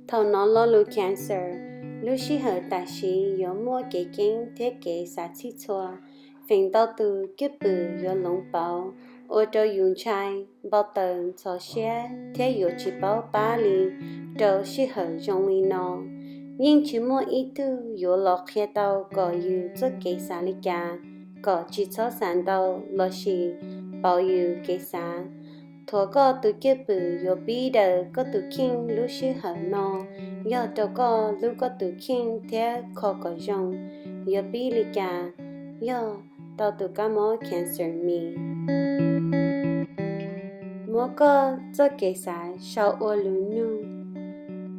thầu nó lo lu cancer lu sĩ hở tại sĩ yếu mua kế kinh thiết kế sát chi chua phình tao từ kiếp bự yếu lông bao ô tô dùng chai bao tần cho xe thiết yếu chỉ bao ba lì đầu sĩ hở trong lì nó nhưng chỉ mua ít tư yếu lọ khía tao có yếu cho kế sát lì cả có chỉ cho sản tao lo sĩ bao yếu kế sát thua có từ kiếp bự yếu bí đờ có từ kinh lu sĩ hở nó yếu đâu có lu có từ kinh thiết khó có dòng yếu bí lì cả yếu tao từ cá mó cancer mi mua có cho kế sát sau ô lu nu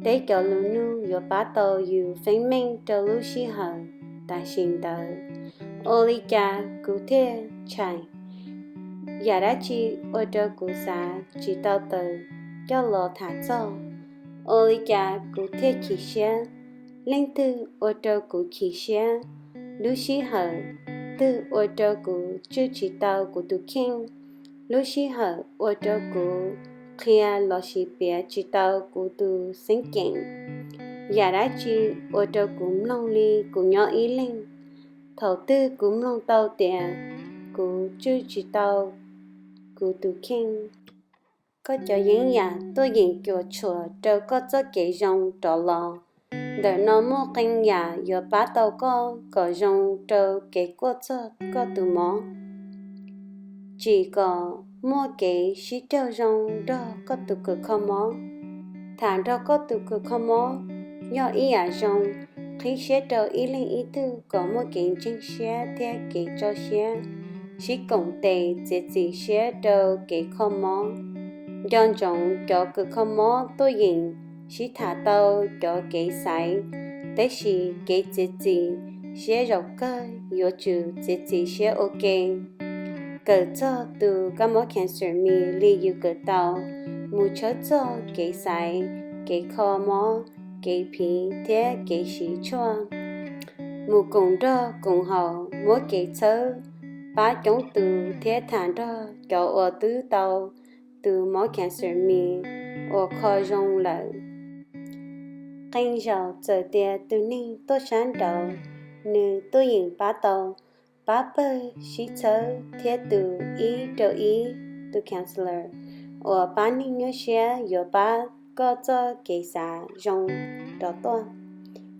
để cho lu nu yếu bá tao yếu phanh minh cho lu sĩ hở tại sinh tờ ô lì cả cụ thể chạy giờ đã chỉ ở đâu cũng xa chỉ tao từ cho lo thả cho ôi cha cũng thế khí xe linh tư ở đâu cũng khí xe lúc xí hở từ ở đâu cũng chưa chỉ tao của tụi kinh lúc xí hở ở đâu cũng khi lo xí bé chỉ tao của tụi sinh kiện giờ đã chỉ ở đâu cũng long ly cũng nhỏ ý linh thầu tư cũng long tao tiền cũng chưa chỉ tao của tụi kinh có cho những nhà tôi nhìn kiểu chùa đâu có cho cái dòng trọ lò để nó mua căn nhà giờ bắt đầu có dòng trọ cái của cho có tụi mỏ chỉ có mua cái xí trâu dòng đó có tụi cực không mỏ thằng đó có tụi cực không mỏ do ý à dòng khi xe trâu ý lên ý tư có một cái trên xe theo cái cho xe chỉ công tệ chỉ xe trâu cái không mỏ dọn dọn cho cực không mó tôi nhìn chỉ thả tao cho cái sai thế thì cái gì sẽ rộng cơ yếu trừ gì sẽ ok cỡ cho từ các món cancer mi li yếu cỡ tao mua cho cái sai cái kho mó cái phí thế cái xí chua mua cùng đó cùng hậu mỗi cái chớ ba chống từ thế thản đó cho ở tứ tàu từ mỗi cancer mi ở kho rong lợi canh giờ chờ tiệt từ ninh tôi sáng đầu nữ tôi nhìn ba tàu ba bơ xí chớ thiết từ ý đầu ý từ counselor ở ba ninh nhớ xe giờ ba có cho kế xã rong đó to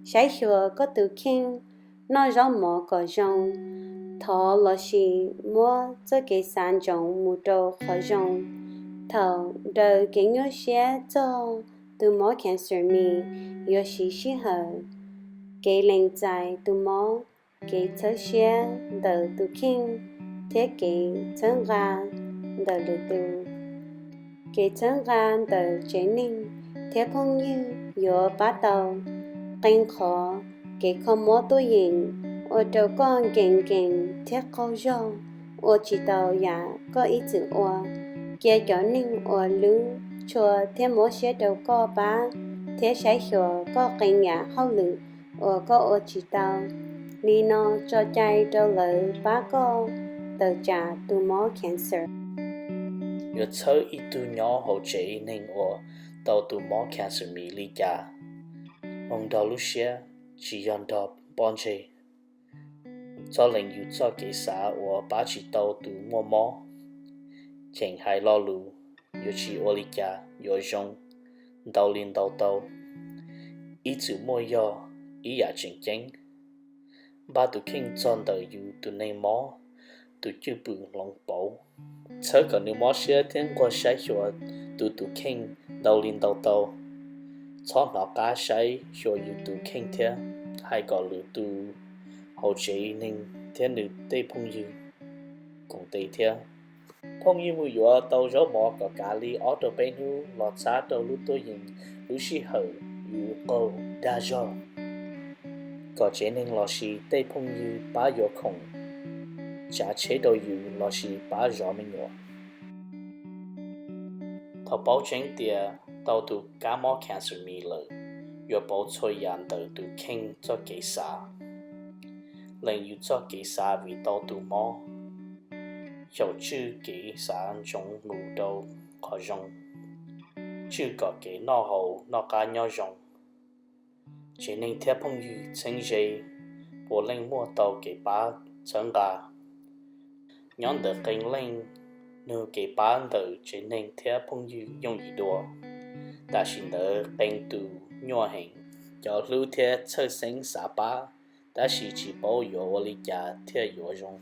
sáng sửa có từ kinh nó rong mỏ có rong thọ là gì mua cho kế xã rong mua đồ khó rong thầu đời cái nhớ xe cho từ mỗi cancer mi yếu xí hở cái lên dài từ mỗi cái thở xe đời từ kinh thế cái thở ra đời lừa từ cái thở ra đời chế ninh thế phong như yếu bắt đầu canh khó cái không mỗi tôi nhìn ở đâu con geng thế câu rau ở chỉ tàu nhà có ý chữ ở kia cho ninh ở lứ chùa thêm mỗi xe đầu có ba thế sẽ sửa có căn nhà hậu lự ở có ở chỉ tàu li nó cho trai cho lợi ba có tờ trả từ mỗi cancer yo chơi ít tu nhỏ hậu chế nên ở tàu từ mỗi cancer mi li cả ông đào lúc xe chỉ dọn đọc bon chế cho lệnh yo cho cái xã ở ba chỉ tàu từ mua mỏ chẳng hay lo lù yo chỉ ở li cả yo rong đào liên đào ý chữ môi yo ý ya chỉnh chỉnh ba tụ kinh chọn đời yo tụ này mỏ tụ chữ bự lòng bảo chờ cả nếu mỏ xe thiên qua sai cho tụ kinh đào liên đào cho nó cá sai cho yo tụ kinh thế hay gọi lù tụ hậu chế nên thiên nữ tây phong như cùng tây thế phong như mùi dọa tàu gió mỏ có cả ly ở đầu bên nu lọt xa đầu lúc tôi nhìn lúc xí hở yu câu đa do có chế nên lọ xí tây phong như bá dọ khổng trả chế đầu yu lọ xí bá dọ mình nhỏ thọ báo chánh tìa tàu tụ cá mỏ cancer mi lợ yo báo chơi yàn tờ tụ kinh cho kế xa lần yu cho kế xa vì tàu tụ mỏ dầu chữ kỹ sản trong ngủ đầu khó rong chữ có kỹ nó hậu nó cá nhau rong chỉ nên theo phong yu chân dây bộ lên mua tàu cái ba chân gà nhóm được kênh lên nửa cái ba đời chỉ nên theo phong yu dùng gì đó ta xin đỡ kênh tu nhỏ hình cho lưu theo chơi sinh xã ba ta chỉ bảo yo lý gia theo yo dùng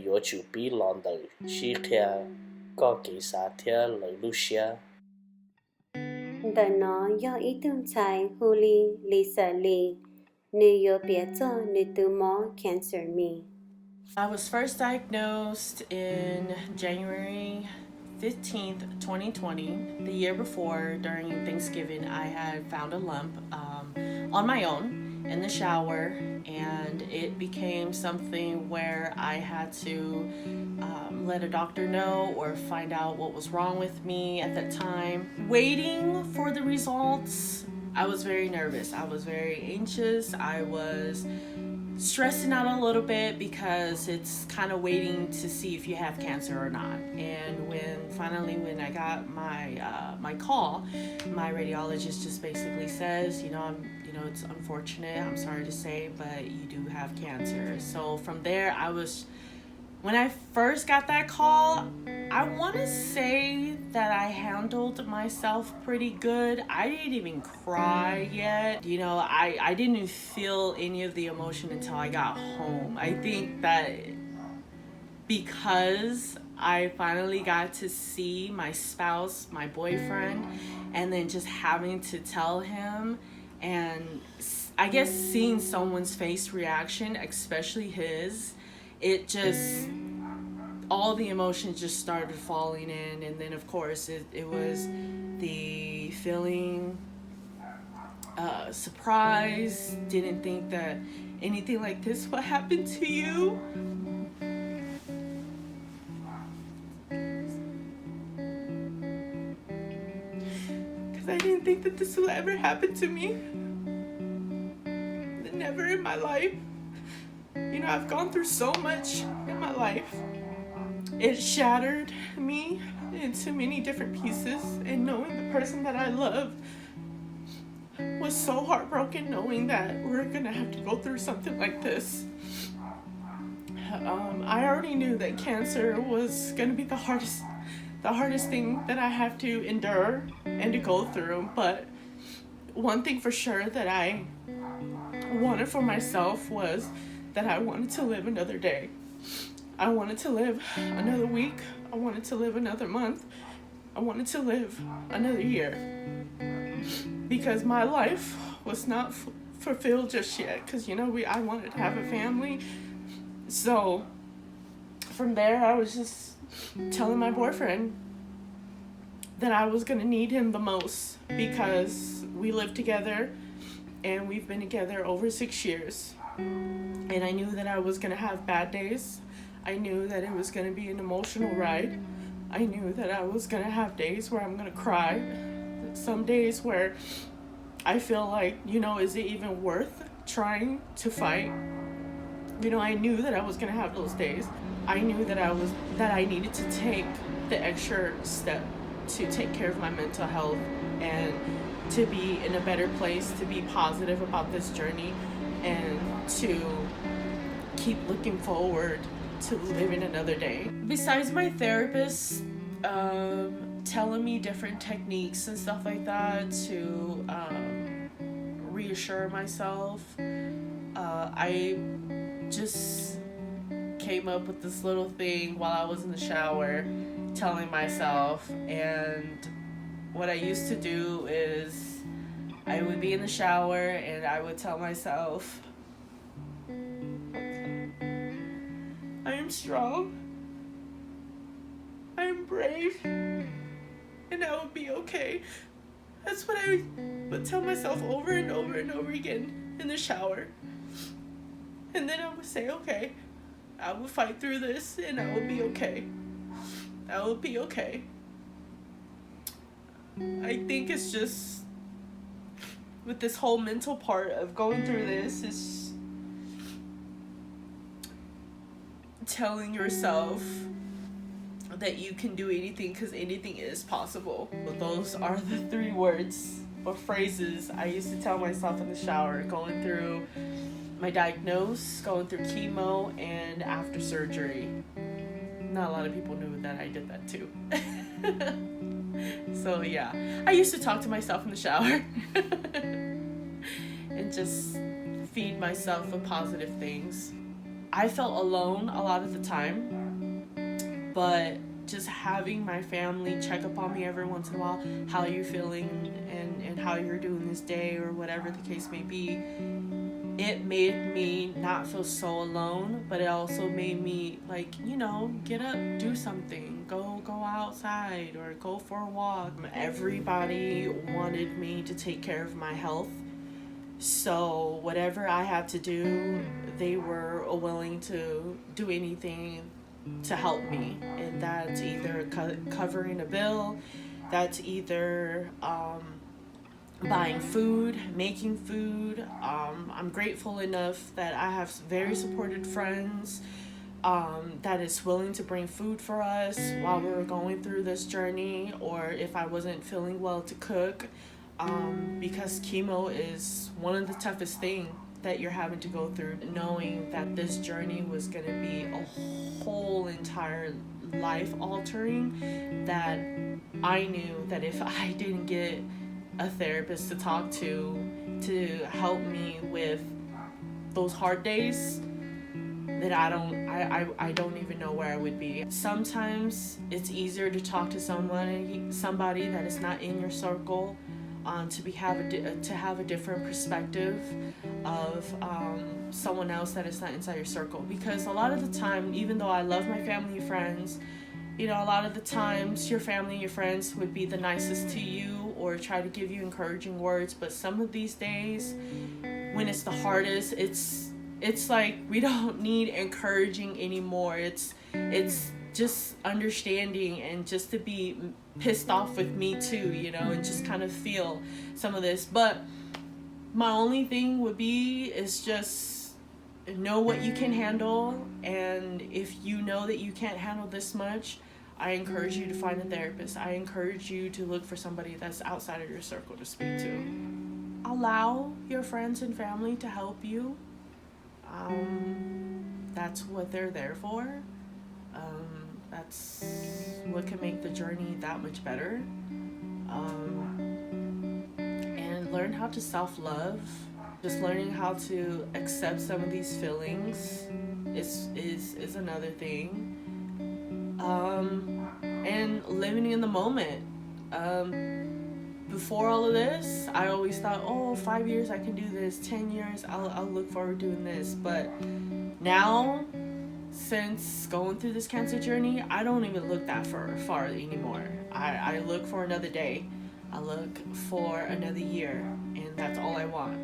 yo chủ bị lon đời chỉ theo có cái xã theo lời lưu xia Đời nó do ý tưởng trái hù lý sở lý nữ yo biết cho nữ tu mò cancer mi. I was first diagnosed in January 15th, 2020. The year before, during Thanksgiving, I had found a lump on my own in the shower, and it became something where I had to let a doctor know or find out what was wrong with me at that time. Waiting for the results, I was very nervous. I was very anxious. I was stressing out a little bit because it's kind of waiting to see if you have cancer or not. And when I got my call, my radiologist just basically says, it's unfortunate, I'm sorry to say, but you do have cancer. So from there, when I first got that call, I want to say that I handled myself pretty good. I didn't even cry yet. I didn't feel any of the emotion until I got home. I think that because I finally got to see my spouse, my boyfriend, and then just having to tell him, and I guess seeing someone's face reaction, especially his, it just, all the emotions just started falling in. And then of course it was the feeling surprise, didn't think that anything like this would happen to you. Because I didn't think that this would ever happen to me. Never in my life. I've gone through so much in my life. It shattered me into many different pieces, and knowing the person that I love was so heartbroken, knowing that we're gonna have to go through something like this. I already knew that cancer was gonna be the hardest thing that I have to endure and to go through, but one thing for sure that I wanted for myself was that I wanted to live another day. I wanted to live another week. I wanted to live another month. I wanted to live another year. Because my life was not fulfilled just yet. Because, I wanted to have a family. So from there, I was just telling my boyfriend that I was going to need him the most. Because we live together and we've been together over 6 years. And I knew that I was going to have bad days. I knew that it was going to be an emotional ride. I knew that I was going to have days where I'm going to cry. Some days where I feel like, is it even worth trying to fight? I knew that I was going to have those days. I knew that I needed to take the extra step to take care of my mental health and to be in a better place, to be positive about this journey, and to keep looking forward to living another day. Besides my therapist telling me different techniques and stuff like that to reassure myself, I just came up with this little thing while I was in the shower telling myself. And what I used to do is I would be in the shower and I would tell myself, I am strong, I am brave, and I will be okay. That's what I would tell myself over and over and over again in the shower. And then I would say, okay, I will fight through this and I will be okay. I will be okay. I think it's just, with this whole mental part of going through this, is telling yourself that you can do anything because anything is possible. But those are the 3 words or phrases I used to tell myself in the shower, going through my diagnosis, going through chemo, and after surgery. Not a lot of people knew that I did that too. So yeah, I used to talk to myself in the shower and just feed myself with positive things. I felt alone a lot of the time, but just having my family check up on me every once in a while, how you're feeling and how you're doing this day or whatever the case may be, it made me not feel so alone, but it also made me like, get up, do something, go outside or go for a walk. Everybody wanted me to take care of my health. So whatever I had to do, they were willing to do anything to help me. And that's either covering a bill, that's either buying food, making food. I'm grateful enough that I have very supported friends that is willing to bring food for us while we were going through this journey, or if I wasn't feeling well, to cook. Because chemo is one of the toughest things that you're having to go through, knowing that this journey was going to be a whole entire life altering, that I knew that if I didn't get a therapist to talk to help me with those hard days, that I don't even know where I would be. Sometimes it's easier to talk to somebody that is not in your circle, to have a different perspective of someone else that is not inside your circle. Because a lot of the time, even though I love my family and friends, a lot of the times your family and your friends would be the nicest to you or try to give you encouraging words. But some of these days, when it's the hardest, it's like we don't need encouraging anymore. It's just understanding and just to be pissed off with me too, and just kind of feel some of this. But my only thing would be is just know what you can handle, and if you know that you can't handle this much, I encourage you to find a therapist. I encourage you to look for somebody that's outside of your circle to speak to. Allow your friends and family to help you. That's what they're there for. That's what can make the journey that much better. And learn how to self-love. Just learning how to accept some of these feelings is another thing. And living in the moment. Before all of this, I always thought, 5 years I can do this, 10 years I'll look forward to doing this. But now, since going through this cancer journey, I don't even look that far anymore. I look for another day. I look for another year, and that's all I want.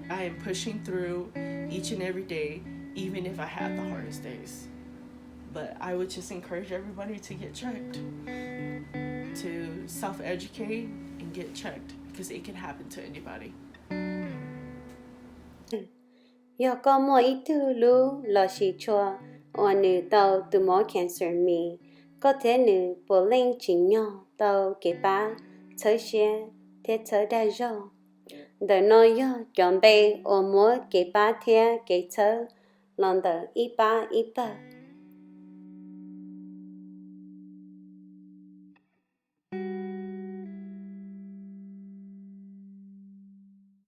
I am pushing through each and every day, even if I have the hardest days. But I would just encourage everybody to get checked, to self-educate and get checked, because it can happen to anybody. Yo có mua ít thứ lu lo xì chua, ở nữ tàu từ mỏ cancer mi, có thể nữ bộ lên chính nhau tàu cái ba, chơi xe, thế chơi đa dâu. Đời nói yo chuẩn bị ở mua cái ba thế cái chơi, lần đầu ít ba ít ba.